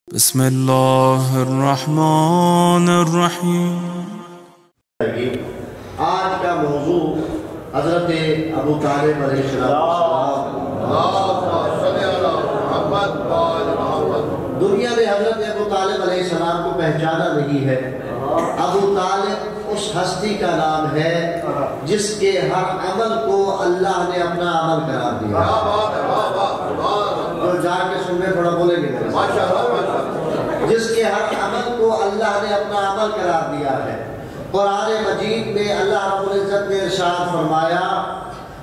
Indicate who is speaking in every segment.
Speaker 1: بسم اللہ الرحمن الرحیم۔
Speaker 2: آج کا موضوع حضرت ابو طالب علیہ السلام۔ دنیا میں حضرت ابو طالب علیہ السلام کو پہچانا نہیں ہے۔ ابو طالب اس ہستی کا نام ہے جس کے ہر عمل کو اللہ نے اپنا عمل قرار دیا۔ جو جا کے سننے تھوڑا بولیں گے، جس کے ہر عمل کو اللہ نے اپنا عمل قرار دیا ہے۔ قرآن مجید میں اللہ رب العزت نے ارشاد فرمایا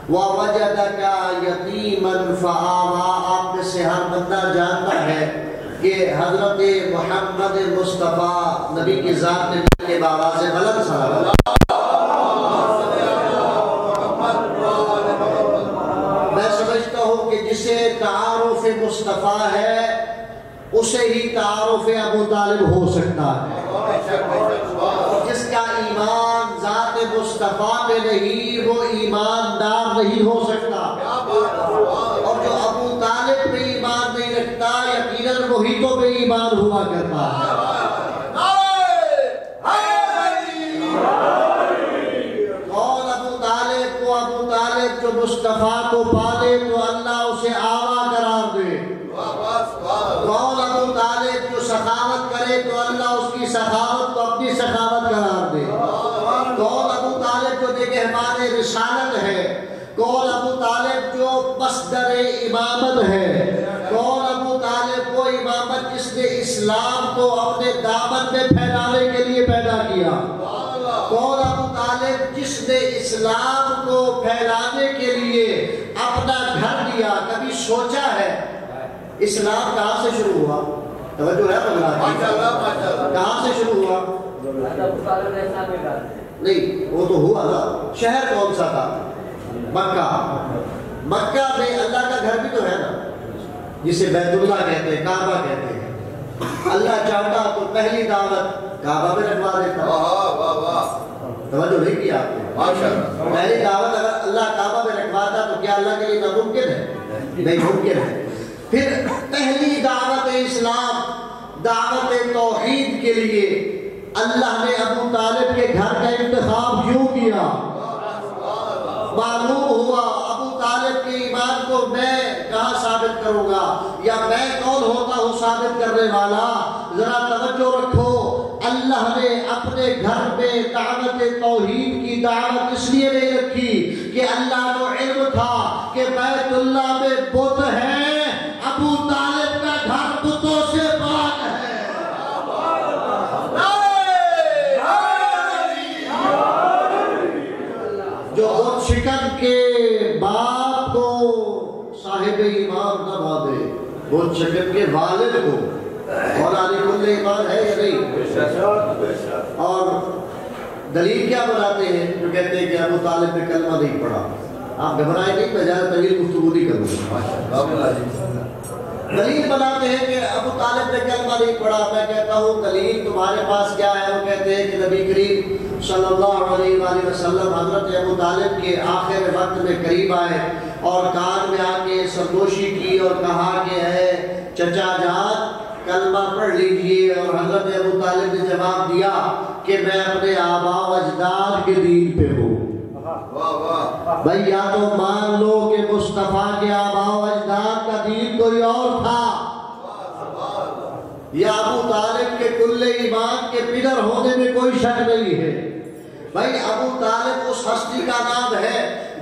Speaker 2: وَوَجَدَكَ يَتِيمًا فَآوَىٰ۔ آپ میں سے ہر بندہ جانتا ہے کہ حضرت محمد مصطفیٰ نبی کی ذات نے کے بابا سے غلط سنا۔ میں سمجھتا ہوں کہ جسے تعارف مصطفیٰ ہے اسے ہی تعارف ابو طالب ہو سکتا ہے۔ جس کا ایمان ذات مصطفیٰ میں نہیں وہ ایماندار نہیں ہو سکتا، اور جو ابو طالب پہ ایمان نہیں رکھتا یقیناً وہی تو بے ایمان ہوا کرتا ہے۔ کون ابو طالب؟ وہ ابو طالب جو مصطفیٰ کو پالے تو اللہ اسے آوا قرار دے۔ کون ابو طالب جو سخاوت کرے تو اللہ اس کی سخاوت کو اپنی سخاوت قرار دے۔ کون ابو طالب جو نگہبان رسالت ہے۔ کون ابو طالب جو مصدر امامت ہے۔ کون ابو طالب وہ امامت جس نے اسلام کو اپنے دامن میں پھیلانے کے لیے پیدا کیا۔ کون ابو طالب جس نے اسلام کو پھیلانے کے لیے اپنا گھر دیا۔ کبھی سوچا ہے اسلام کہاں سے شروع ہوا؟ توجہ ہے بغداد کہاں سے شروع ہوا؟ نہیں، وہ تو ہوا نا۔ شہر کون سا تھا؟ مکہ۔ مکہ میں اللہ کا گھر بھی تو ہے نا، جسے بیت اللہ کہتے ہیں، کعبہ کہتے ہیں۔ اللہ چاہتا تو پہلی دعوت کعبہ میں رکھوا دیتا۔ توجہ نہیں کیا آپ نے؟ پہلی دعوت اگر اللہ کعبہ میں رکھواتا تو کیا اللہ کے لیے ناممکن ہے؟ نہیں ممکن ہے۔ پھر پہلی دعوت اسلام، دعوت توحید کے لیے اللہ نے ابو طالب کے گھر کا انتخاب کیوں کیا؟ معلوم ہوا ابو طالب کے ایمان کو میں کہاں ثابت کروں گا، یا میں کون ہوتا ہوں ثابت کرنے والا؟ ذرا توجہ رکھو، اللہ نے اپنے گھر میں دعوت توحید کی دعوت اس لیے نہیں رکھی کہ اللہ کو علم تھا کہ بیت اللہ میں بت ہے، ابو طالب کا گھر بتوں سے پاک ہے۔ جو بت شکن کے باپ کو صاحب ایمان نہ مانے، بت شکن کے والد کو اور علی کل ایمان ہے یا نہیں؟ اور دلیل کیا بناتے ہیں جو کہتے ہیں کہ ابو طالب نے کلمہ نہیں پڑھا؟ آپ گھبرائیں نہیں، میں زیادہ طویل گفتگو نہیں کروں۔ دلیل بناتے ہیں کہ ابو طالب نے کلمہ نہیں پڑھا۔ میں کہتا ہوں دلیل تمہارے پاس کیا ہے؟ وہ کہتے ہیں کہ نبی کریم صلی اللہ علیہ وآلہ وسلم حضرت ابو طالب کے آخر وقت میں قریب آئے اور کان میں آ کے سرگوشی کی اور کہا کہ اے چچا جان کلمہ پڑھ لیجئے، اور حضرت ابو طالب نے جواب دیا کہ میں اپنے آباء و اجداد کے دین پہ ہوں۔ بھائی یا تو مان لو کہ مصطفیٰ کے آباء و اجداد کا دین کوئی اور تھا، یا ابو طالب کے کل ایمان کے پدر ہونے میں کوئی شک نہیں ہے۔ بھائی ابو طالب اس ہستی کا نام ہے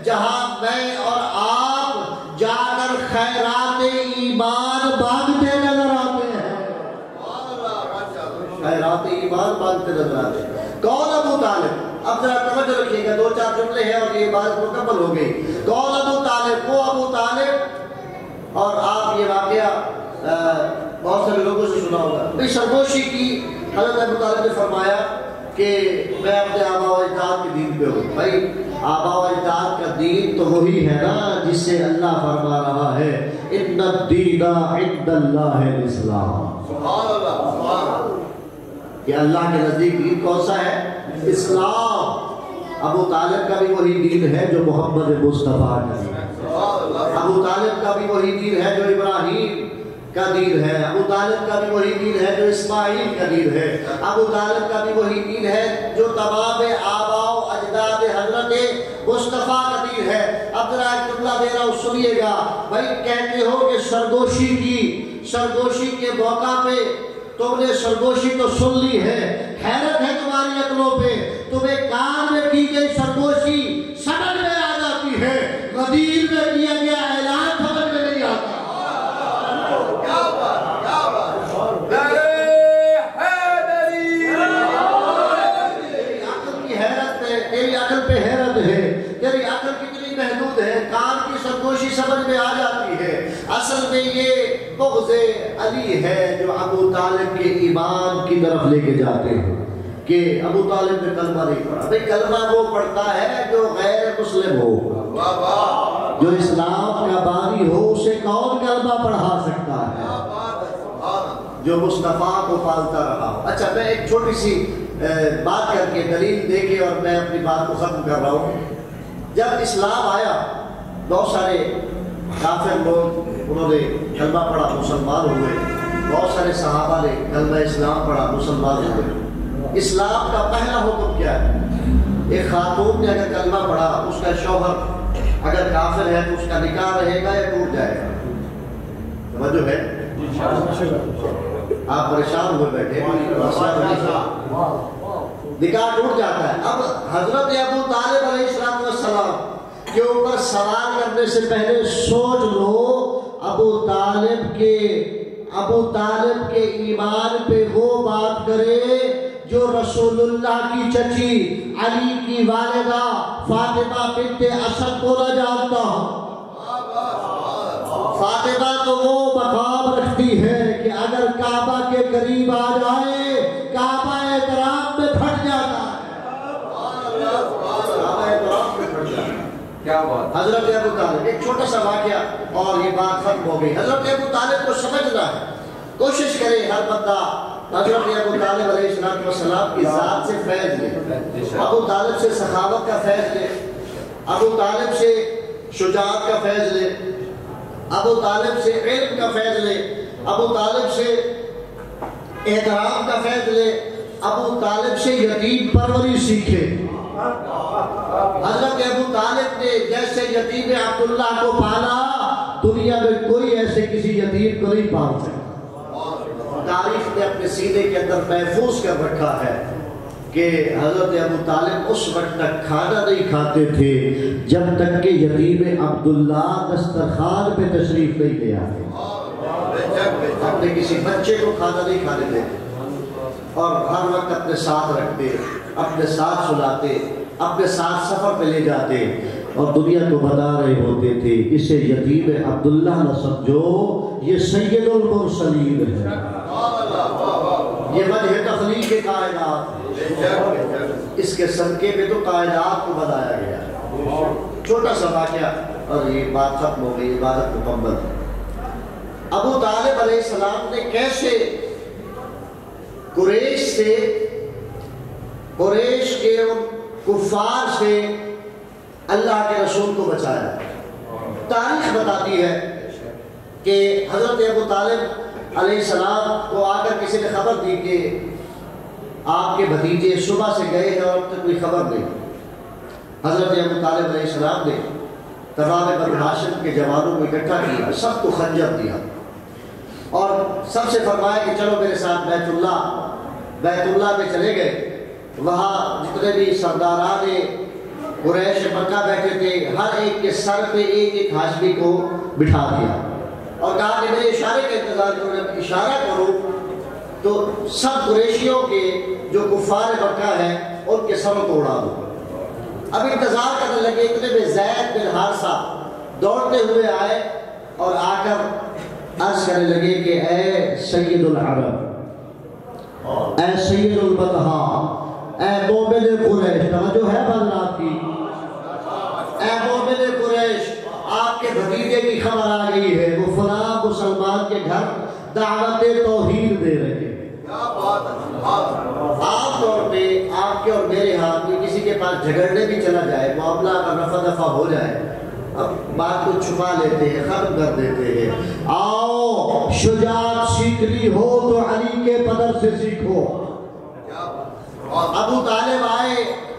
Speaker 2: جہاں میں اور آپ جا کر خیرات ایمان مانگتے نظر آتے ہیں۔ خیرات ایمان مانگتے نظر آتے ہیں۔ کون ابو طالب؟ اب ذرا توجہ رکھیے گا، دو چار جملے ہیں اور یہ بات مکمل ہو گئی۔ کون ابو طالب؟ وہ ابو طالب، اور آپ یہ واقعہ بہت سارے لوگوں سے سنا ہوگا، سرگوشی کی حضرت ابو طالب نے فرمایا کہ میں اپنے آباء و اجداد کے دین پہ ہوں۔ بھائی آباء و اجداد کا دین تو وہی ہے نا جس سے اللہ فرما رہا ہے ان الدین عند اللہ الاسلام، کہ اللہ کے نزدیک دین کون سا ہے؟ اسلام۔ ابو طالب کا بھی وہی دین ہے جو محمد مصطفیٰ کا دین ہے۔ ابو طالب کا بھی وہی دین ہے جو ابراہیم کا دین ہے، ابو طالب کا بھی وہی دین ہے جو اسماعیل کا دین ہے، ابو طالب کا بھی وہی دین ہے جو تمام آباء و اجداد حضرت مصطفیٰ کا دین ہے۔ اب ذرا ایک جملہ دے رہا ہوں سنیے گا بھائی، کہتے ہو کہ سرگوشی کے موقع پہ تم نے سرگوشی تو سن لی ہے، حیرت ہے تمہاری عقلوں پہ، تمہیں کان میں کی گئی سرگوشی سمجھ میں آ جاتی ہے، غدیر میں کیا گیا اعلان سمجھ میں نہیں آتا۔ تیری عقل پہ حیرت ہے، تیری عقل کتنی محدود ہے، کان کی سرگوشی سمجھ میں آ جاتی ہے۔ اصل میں یہ بغض علی ہے جو ابو طالب کے ایمان کی طرف لے کے جاتے ہیں کہ ابو طالب نے کلمہ نہیں پڑھا۔ بھئی کلمہ وہ پڑھتا ہے جو غیر مسلم ہو، جو اسلام کا بانی ہو، اسے کون کلمہ پڑھا سکتا ہے؟ جو مصطفیٰ کو پالتا رہا۔ اچھا میں ایک چھوٹی سی بات کر کے دلیل دے کے اور میں اپنی بات کو ختم کر رہا ہوں۔ جب اسلام آیا بہت سارے کافر لوگ انہوں نے کلمہ پڑھا، مسلمان ہوئے، بہت سارے صحابہ نے کلمہ اسلام پڑھا، مسلمان ہوئے۔ اسلام کا پہلا حکم کیا ہے؟ ایک خاتون نے اگر کلمہ پڑھا، اس کا شوہر اگر کافر ہے تو اس کا نکاح رہے گا یا ٹوٹ جائے گا؟ توجہ ہے؟ آپ پریشان ہوئے بیٹھے، نکاح ٹوٹ جاتا ہے۔ اب حضرت ابو طالب علیہ السلام کے اوپر سوال کرنے سے پہلے سوچ لو ابو طالب کے ایمان پہ وہ بات کرے جو رسول اللہ کی چچی علی کی والدہ فاطمہ بنت اسد کو نہ جانتا ہو۔ فاطمہ تو وہ مقام رکھتی ہے کہ اگر کعبہ کے قریب آ جائے کعبہ احترام میں پھٹ جاتا ہے۔ حضرت ابو طالب، ایک چھوٹا سا واقعہ اور یہ بات ختم ہو گئی۔ حضرت ابو طالب کو سمجھنا ہے، کوشش کرے ہر بندہ حضرت ابو طالب علیہ السلام کی ذات سے فیض لے، ابو طالب سے سخاوت کا فیض لے، ابو طالب سے شجاعت کا فیض لے، ابو طالب سے علم کا فیض لے، ابو طالب سے احترام کا فیض لے، ابو طالب سے یتیم پروری سیکھے۔ حضرت ابو طالب نے جیسے یتیم عبداللہ کو پالا، دنیا میں کوئی ایسے کسی یتیم کو نہیں پال سکتا۔ تاریخ نے اپنے سینے کے اندر محفوظ کر رکھا ہے کہ حضرت ابو طالب اس وقت تک کھانا نہیں کھاتے تھے جب تک کہ یتیم عبداللہ دسترخوان پہ تشریف نہیں لے آتے۔ اپنے کسی بچے کو کھانا نہیں کھانے دیتے اور ہر وقت اپنے ساتھ رکھتے، اپنے ساتھ سلاتے، اپنے ساتھ سفر پہ لے جاتے اور دنیا کو بتا رہے ہوتے تھے اسے یتیم عبداللہ نہ سمجھو، یہ سید المرسلین ہے، یہ وجہ تخلیق کائنات، اس کے صدقے میں تو کائنات کو بتایا گیا۔ چھوٹا سا واقعہ اور یہ بات ختم ہو گئی، عبادت مکمل۔ ابو طالب علیہ السلام نے کیسے قریش کے ان کفار سے اللہ کے رسول کو بچایا۔ تاریخ بتاتی ہے کہ حضرت ابو طالب علیہ السلام کو آ کر کسی نے خبر دی کہ آپ کے بھتیجے صبح سے گئے ہیں اور اب تک کوئی خبر نہیں۔ حضرت ابو طالب علیہ السلام نے تمام بنو ہاشم کے جوانوں کو اکٹھا کیا، سب کو خنجر دیا اور سب سے فرمایا کہ چلو میرے ساتھ بیت اللہ میں چلے گئے۔ وہاں جتنے بھی سرداران قریش مکہ بیٹھے تھے، ہر ایک کے سر پہ ایک ایک ہاشمی کو بٹھا دیا اور کہا کہ میرے اشارے کا انتظار کرو، جب اشارہ کرو تو سب قریشیوں کے جو کفار مکہ ہیں ان کے سروں کو اڑا دو۔ اب انتظار کرنے لگے، اتنے میں زید بن حارثہ دوڑتے ہوئے آئے اور آ کر عرض کرنے لگے کہ اے سید العرب، اے سید البطحاء، اے مومن قریش، توجہ ہے بات کی، اے مومن قریش، آپ کے بھتیجے کی خبر آ گئی ہے، وہ فلاں مسلمان کے گھر دعوت توحید دے رہے ہیں۔ عام طور پہ آپ کے اور میرے ہاتھ میں کسی کے پاس جھگڑنے بھی چلا جائے، معاملہ کا رفع دفع ہو جائے، اب بات کو چھپا لیتے ہیں، ختم کر دیتے ہیں۔ آؤ شجاعت سیکھنی ہو تو علی کے پدر سے سیکھو۔ اور ابو طالب آئے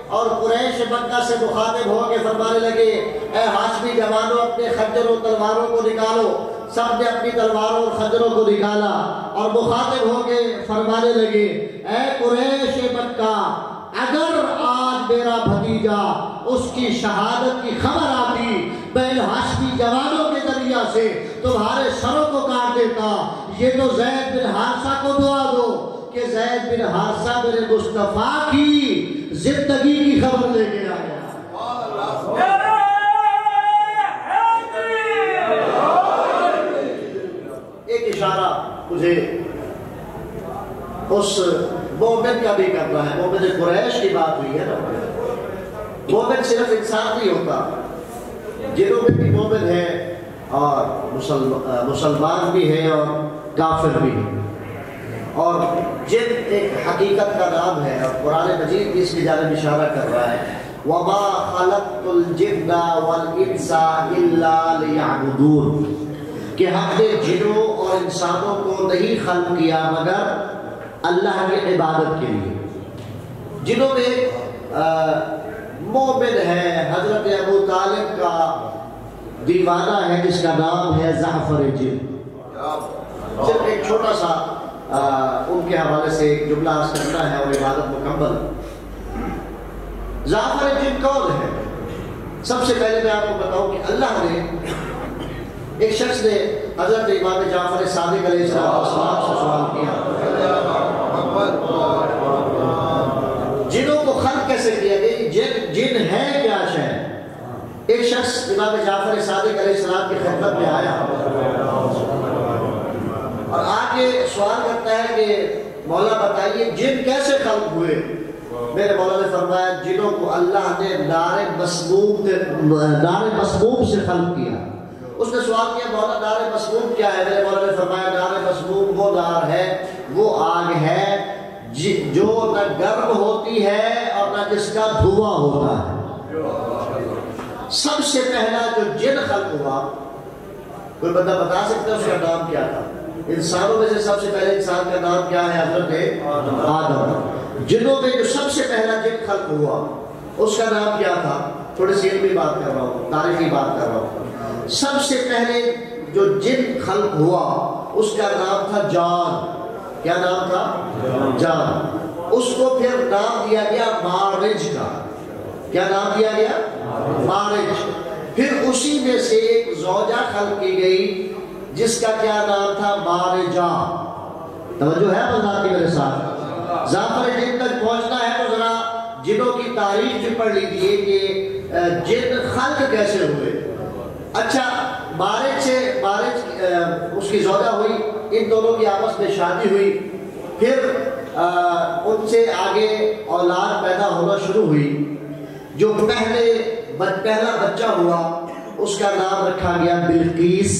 Speaker 2: اور قریش مکہ سے مخاطب ہو کے فرمانے لگے اے ہاشمی جوانوں اپنے خنجروں تلواروں کو نکالو۔ سب نے اپنی تلواروں اور خنجروں کو نکالا اور مخاطب ہو کے فرمانے لگے اے قریش مکہ، اگر آج میرا بھتیجا اس کی شہادت کی خبر آتی بین ہاشمی جوانوں کے ذریعہ سے تمہارے سروں کو کاٹ دیتا۔ یہ تو زید بن حارثہ کو دعا دو کہ زید بن حارثہ میرے مصطفیٰ کی زندگی کی خبر لے کے آیا۔ ایک اشارہ مجھے اس مومن کا بھی کرنا ہے۔ مومن قریش کی بات ہوئی ہے نا، مومن صرف انسان نہیں ہوتا، جنوں میں بھی مومن ہے اور مسلمان بھی ہے اور کافر بھی ہے۔ اور جن ایک حقیقت کا نام ہے اور قرآن مجید بھی اس کی جانب اشارہ کر رہا ہے وَمَا خَلَقْتُ الْجِنَّ وَالْإِنسَ إِلَّا لِيَعْبُدُونَ کہ ہم نے جنوں اور انسانوں کو نہیں خلق کیا مگر اللہ کی عبادت کے لیے۔ جنوں میں مومن ہے، حضرت ابو طالب کا دیوانہ ہے جس کا نام ہے جعفر جن۔ صرف ایک چھوٹا سا ان کے حوالے سے ایک جملہ عرض کرنا ہے اور عبادت مکمل۔ جعفر جن کون ہے؟ سب سے پہلے میں آپ کو بتاؤں کہ اللہ نے ایک شخص نے حضرت امام جعفر صادق علیہ السلام سے سوال کیا جنوں کو خلق کیسے کیا گیا، جن ہے کیا شے؟ ایک شخص امام جعفر صادق علیہ السلام کی خدمت میں آیا اور آگے سوال کرتا ہے کہ مولا بتائیے جن کیسے خلق ہوئے؟ میرے مولا نے فرمایا جنوں کو اللہ نے نار مسموم سے خلق کیا۔ اس نے سوال کیا مولا نار مسموم کیا ہے؟ میرے مولا نے فرمایا نار مسموم وہ نار ہے، وہ آگ ہے جو نہ گرم ہوتی ہے اور نہ جس کا دھواں ہوتا ہے۔ سب سے پہلا جو جن خلق ہوا، کوئی بندہ بتا سکتا ہے اس کا نام کیا تھا؟ انسانوں میں سے سب سے پہلے انسان کا نام کیا ہے؟ حضرت آدم۔ جنوں میں جو سب سے پہلا جن خلق ہوا اس کا نام کیا تھا؟ تھوڑی سی علمی بات کر رہا ہوں، تاریخی بات کر رہا ہوں۔ سب سے پہلے جو جن خلق ہوا اس کا نام تھا جان۔ کیا نام تھا؟ جان۔ اس کو پھر نام دیا گیا مارج کا۔ کیا نام دیا گیا؟ مارج۔ پھر اسی میں سے ایک زوجہ خلق کی گئی جس کا کیا نام تھا؟ مارجہ۔ توجہ ہے بندہ کی میرے ساتھ؟ جعفر جن تک پہنچنا ہے تو ذرا جنوں کی تاریخ بھی پڑھ لیجیے کہ جن خلق کیسے ہوئے۔ اچھا، مارج سے اس کی زوجہ ہوئی، ان دونوں کی آپس میں شادی ہوئی، پھر ان سے آگے اولاد پیدا ہونا شروع ہوئی۔ جو پہلا بچہ ہوا اس کا نام رکھا گیا بلقیس،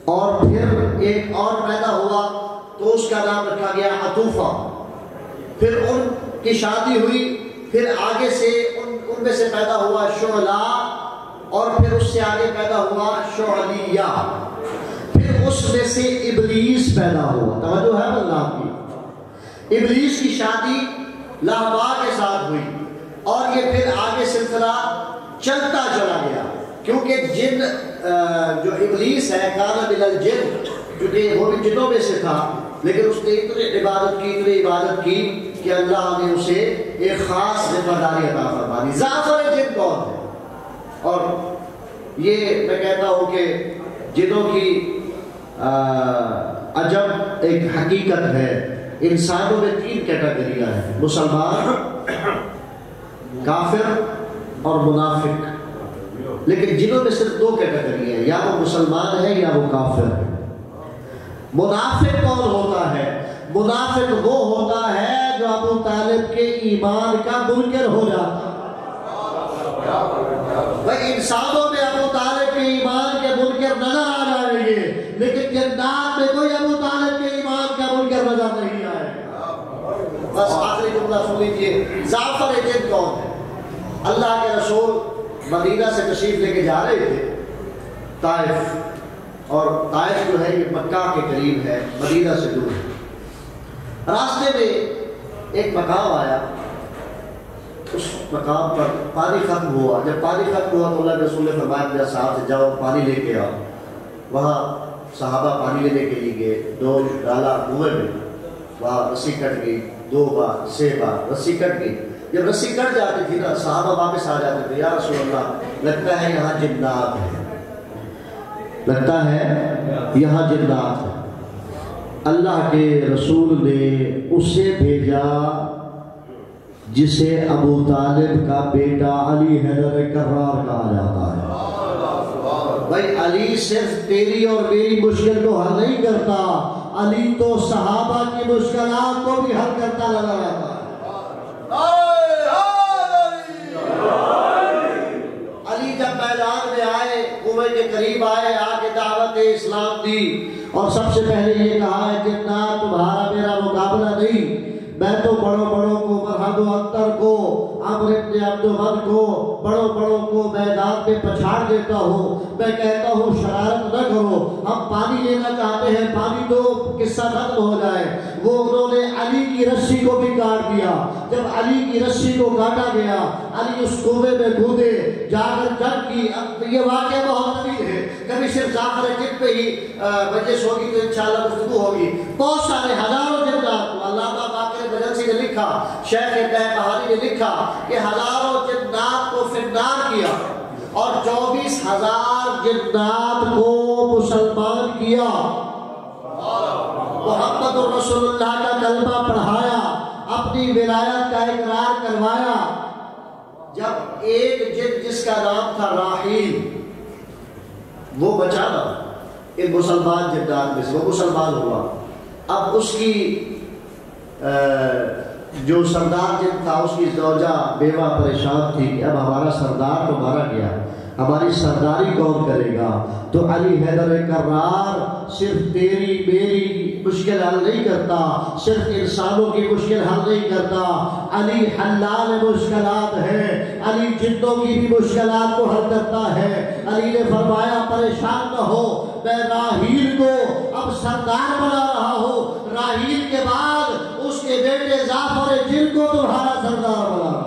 Speaker 2: اور پھر ایک اور پیدا ہوا تو اس کا نام رکھا گیا عطوفہ۔ پھر ان کی شادی ہوئی، پھر آگے سے ان میں سے پیدا ہوا شعلہ، اور پھر اس سے آگے پیدا ہوا شعلیہ، پھر اس میں سے ابلیس پیدا ہوا۔ توجہ ہے اللہ کی؟ ابلیس کی شادی لہبا کے ساتھ ہوئی اور یہ پھر آگے سلسلہ چلتا چلا گیا، کیونکہ جن جو ابلیس ہے کان من الجن، کیونکہ وہ بھی جنوں میں سے تھا، لیکن اس نے اتنی عبادت کی کہ اللہ نے اسے ایک خاص ذمہ داری عطا فرما دی۔ جعفر جن کون ہے؟ اور یہ میں کہتا ہوں کہ جنوں کی عجب ایک حقیقت ہے۔ انسانوں میں 3 کیٹیگریاں ہیں، مسلمان، کافر اور منافق، لیکن جنوں میں صرف 2 کیٹیگری ہیں، یا وہ مسلمان ہے یا وہ کافر ہے۔ منافق کون ہوتا ہے؟ منافق وہ ہوتا ہے جو ابو طالب کے ایمان کا منکر ہو جاتا ہے۔ بھائی انسانوں میں ابو طالب کے ایمان کے منکر نظر آ جائیں گے، لیکن جنات میں کوئی ابو طالب کے ایمان کا منکر نظر نہیں آئے گا۔ بس آخری جملہ سن لیجیے، جعفر جن کون ہے؟ اللہ کے رسول مدینہ سے تشریف لے کے جا رہے تھے طائف، اور طائف جو ہے یہ مکہ کے قریب ہے، مدینہ سے دور ہے۔ راستے میں ایک مقام آیا، اس مقام پر پانی ختم ہوا۔ جب پانی ختم ہوا تو اللہ کے رسول نے فرمایا اپنے صاحب سے جاؤ پانی لے کے آؤ۔ وہاں صحابہ پانی لینے کے لیے گئے، 2 ڈالا کنویں میں، وہاں رسی کٹ گئی، 2 بار 6 بار رسی کٹ گئی۔ جب رسی کٹ جاتی تھی نا صحابہ واپس آ جاتے تھے، یا رسول اللہ لگتا ہے یہاں جنات ہے، لگتا ہے یہاں جنات ہے۔ اللہ کے رسول نے اسے بھیجا جسے ابو طالب کا بیٹا علی حیدر کرار کہا جاتا ہے۔ بھائی علی صرف تیری اور میری مشکل کو حل نہیں کرتا، علی تو صحابہ کی مشکلات کو بھی حل کرتا لگا رہتا ہے۔ علی جب میدان میں آئے، کنویں کے قریب آئے، آ کے دعوت اسلام دی، اور سب سے پہلے یہ کہا ہے جنات تمہارا میرا مقابلہ نہیں، میں تو بڑوں بڑوں کو مرحب و اختر کو، عمر ابن عبد الغد کو، بڑوں بڑوں کو میدان میں پچھاڑ دیتا ہوں۔ میں کہتا ہوں شرارت نہ کرو، ہم پانی لینا چاہتے ہیں، پانی دو، قصہ ختم ہو جائے۔ وہ انہوں نے علی کی رسی کو بھی کاٹ دیا۔ جب علی کی رسی کو کاٹا گیا، علی اس کنویں میں کودے، جا کر جنگ کی۔ اب یہ واقعہ بہت طویل ہے، کبھی صرف ذاکر جب پہ ہی مجلس ہوگی تو انشاءاللہ گفتگو ہوگی۔ بہت سارے ہزاروں جنات کو علامہ باقر بجلسی نے لکھا، شیخ طحاوی نے لکھا کہ ہزاروں جنات کو فنار کیا اور 24,000 جنات کو مسلمان کیا، محمد رسول اللہ کا کلمہ پڑھایا، اپنی ولایت کا اقرار کروایا۔ جب ایک جن جس کا نام تھا راحیل، وہ بچانا ان مسلمان جنات میں سے، وہ مسلمان ہوا۔ اب اس کی جو سردار جن تھا، اس کی زوجہ بیوہ پریشان تھی کہ اب ہمارا سردار تو مارا گیا، ہماری سرداری کون کرے گا؟ تو علی حیدر کرار صرف تیری میری مشکل حل نہیں کرتا، صرف انسانوں کی مشکل حل نہیں کرتا، علی حلال مشکلات ہے، علی جنوں کی بھی مشکلات کو حل کرتا ہے۔ علی نے فرمایا پریشان نہ ہو، میں راحیل کو اب سردار بنا رہا ہوں، راحیل کے بعد اس کے بیٹے ظافر جن کو تمہارا سردار بنا رہا ہوں۔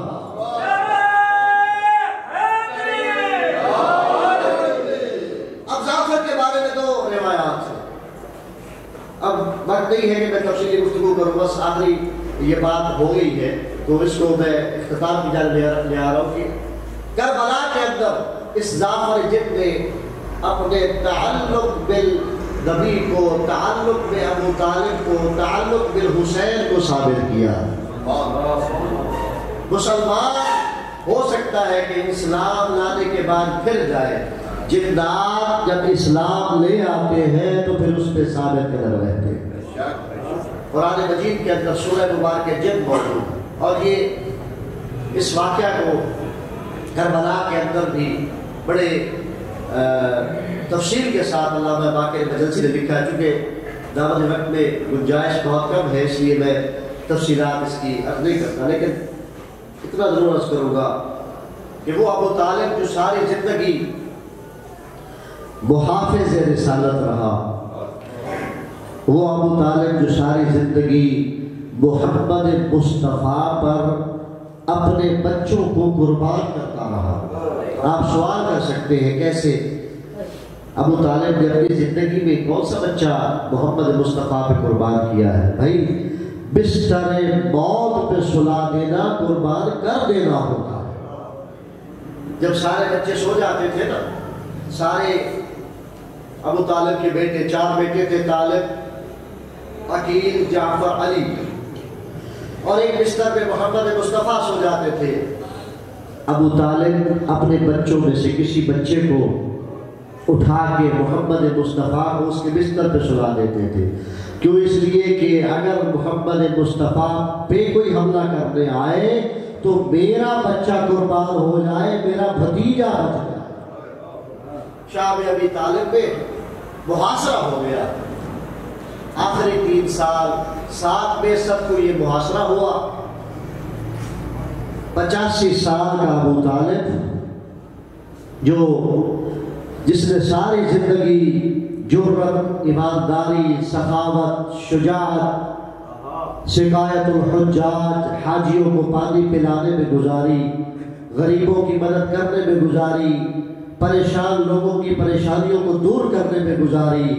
Speaker 2: اب وقت نہیں ہے کہ میں تفصیلی گفتگو کروں، بس آخری یہ بات ہو گئی ہے تو اس کو میں اختتام کی جانب لے آ رہا ہوں کہ کربلا کے اندر اس ظافر جن نے اپنے تعلق بالنبی کو، تعلق بے ابو طالب کو، تعلق بالحسین کو ثابت کیا۔ مسلمان ہو سکتا ہے کہ اسلام لانے کے بعد پھر جائے، جنات جب اسلام لے آتے ہیں تو پھر اس پہ ثابت قدم رہتے ہیں۔ قرآن مجید کے اندر سورہ مبارکہ جن موجود ہے، اور یہ اس واقعہ کو کربلا کے اندر بھی بڑے تفصیل کے ساتھ علامہ باقر بجلسی نے لکھا ہے۔ چونکہ دعوت وقت میں گنجائش بہت کم ہے، اس لیے میں تفصیلات اس کی عرض نہیں کرتا، لیکن اتنا ضرور عرض کروں گا کہ وہ ابو طالب جو ساری زندگی محافظ رسالت رہا، وہ ابو طالب جو ساری زندگی محمد مصطفیٰ پر اپنے بچوں کو قربان کرتا رہا۔ آپ سوال کر سکتے ہیں کیسے ابو طالب نے اپنی زندگی میں کون سا بچہ محمد مصطفیٰ پہ قربان کیا ہے؟ بھائی بستر موت پہ سلا دینا قربان کر دینا ہوتا ہے۔ جب سارے بچے سو جاتے تھے نا، سارے ابو طالب کے بیٹے، 4 بیٹے تھے، طالب، عقیل، جعفر، علی، اور ایک بستر پہ محمد مصطفیٰ سو جاتے تھے۔ ابو طالب اپنے بچوں میں سے کسی بچے کو اٹھا کے محمد مصطفیٰ کو اس کے بستر پہ سلا دیتے تھے۔ کیوں؟ اس لیے کہ اگر محمد مصطفیٰ پہ کوئی حملہ کرنے آئے تو میرا بچہ قربان ہو جائے، میرا بھتیجا بچ جائے۔ شاہ ابی طالب پہ محاصرہ ہو گیا، آخری 3 سال 7 میں سب کو یہ محاصرہ ہوا۔ 85 سال کا ابو طالب جس نے ساری زندگی جرت، ایمانداری، سخاوت، شجاعت، سقایت الحجاج، حاجیوں کو پانی پلانے میں گزاری، غریبوں کی مدد کرنے میں گزاری، پریشان لوگوں کی پریشانیوں کو دور کرنے میں گزاری.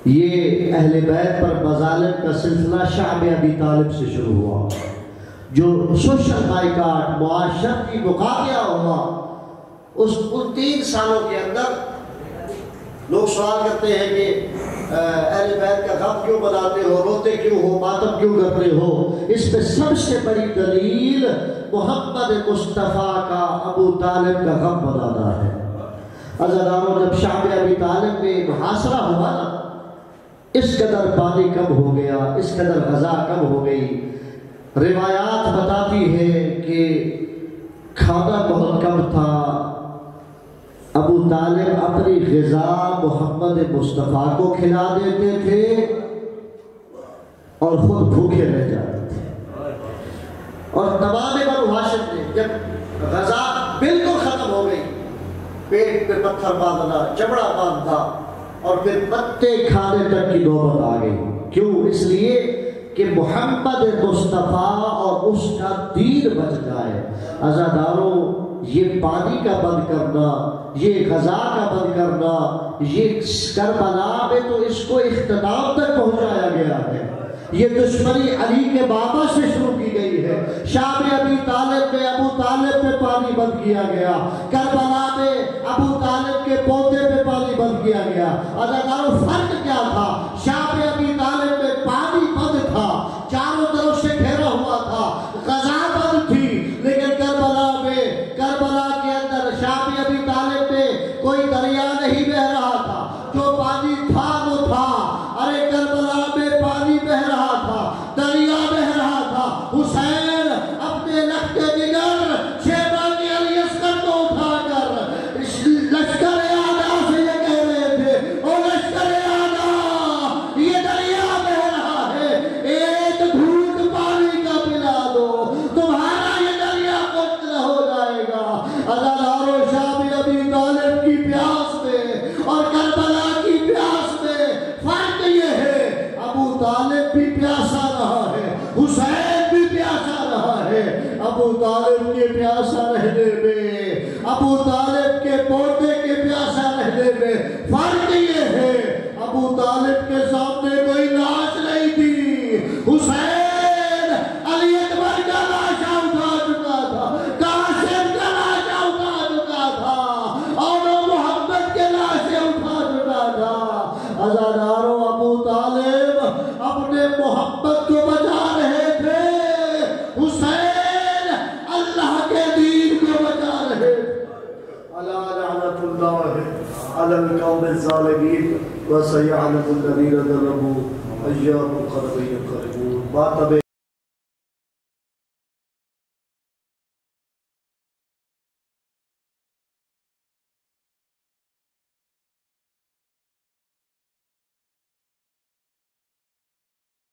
Speaker 2: یہ اہل بیت پر مظالم کا سلسلہ شعب ابی طالب سے شروع ہوا. جو سوشل بائیکاٹ، معاشرتی مقاطعہ ہوا، ان 3 سالوں کے اندر لوگ سوال کرتے ہیں کہ اہل بیت کا غم کیوں مناتے ہو، روتے کیوں ہو، ماتم کیوں کرتے ہو. اس میں سب سے بڑی دلیل محمد مصطفیٰ کا ابو طالب کا غم منانا ہے. عزیزانو، جب شعب ابی طالب میں محاصرہ ہوا نا، اس قدر پانی کم ہو گیا، اس قدر غذا کم ہو گئی. روایات بتاتی ہیں کہ کھانا بہت کم تھا. ابو طالب اپنی غذا محمد مصطفیٰ کو کھلا دیتے تھے اور خود بھوکے رہ جاتے تھے. اور تمام بنو ہاشم نے جب غذا بالکل ختم ہو گئی، پیٹ پہ پتھر باندھنا، چمڑا باندھا، اور پھر پتے کھانے تک کی نوبت آ گئی. کیوں؟ اس لیے کہ محمد مصطفیٰ اور اس کا دین بچ جائے. عزاداروں، یہ پانی کا بند کرنا، یہ غذا کا بند کرنا، یہ کربلا میں تو اس کو اختتام تک پہنچایا گیا ہے. یہ دشمنی علی کے بابا سے شروع کی گئی ہے. شام ابی طالب میں ابو طالب پہ پانی بند کیا گیا، کربلا میں ابو طالب کے پوتے پہ پانی بند کیا گیا. عزاداروں، فرق کیا تھا؟ شام ابی طالب میں پانی بند تھا، چاروں طرف سے گھیرا ہوا تھا، غذا بند تھی. لیکن کربلا کے اندر شام ابی طالب میں کوئی دریا نہیں بہ رہا تھا، جو پانی تھا وہ تھا. ارے کربلا میں پانی بہ رہا تھا، دریا بہ رہا تھا. حسین اپنے لخت جگر شیبانی علی اصغر کو اٹھا کر لشکر اعداء سے یہ کہہ رہے تھے، او لشکر اعداء، یہ دریا بہ رہا ہے، ایک گھونٹ پانی کا پلا دو، تمہارا یہ دریا خشک ہو جائے گا. عزاداروں، شام ابی طالب کی پیاس میں اور کربلا کی پیاس میں فرق یہ ہے، ابو طالب بھی پیاسا رہا ہے، حسین بھی پیاسا رہا ہے. ابو طالب کے پیاسا رہنے میں، ابو طالب کے پوتے کے پیاسا رہنے میں فرق یہ ہے، ابو طالب کے سامنے کوئی لاش نہیں تھی، حسین علی اکبر کا لاشا اٹھا چکا تھا، قاسم کا لاشا اٹھا چکا تھا، اور محمد کے لاشے اٹھا چکا تھا. عزاداروں، ابو طالب اپنے محمد کو بچا رہے تھے، حسین اللہ کے دین کو بچا رہے تھے. الا لعنت اللہ علی القوم الظالمین وسيعلم الذين ظلموا أيام القرب ينقلبون.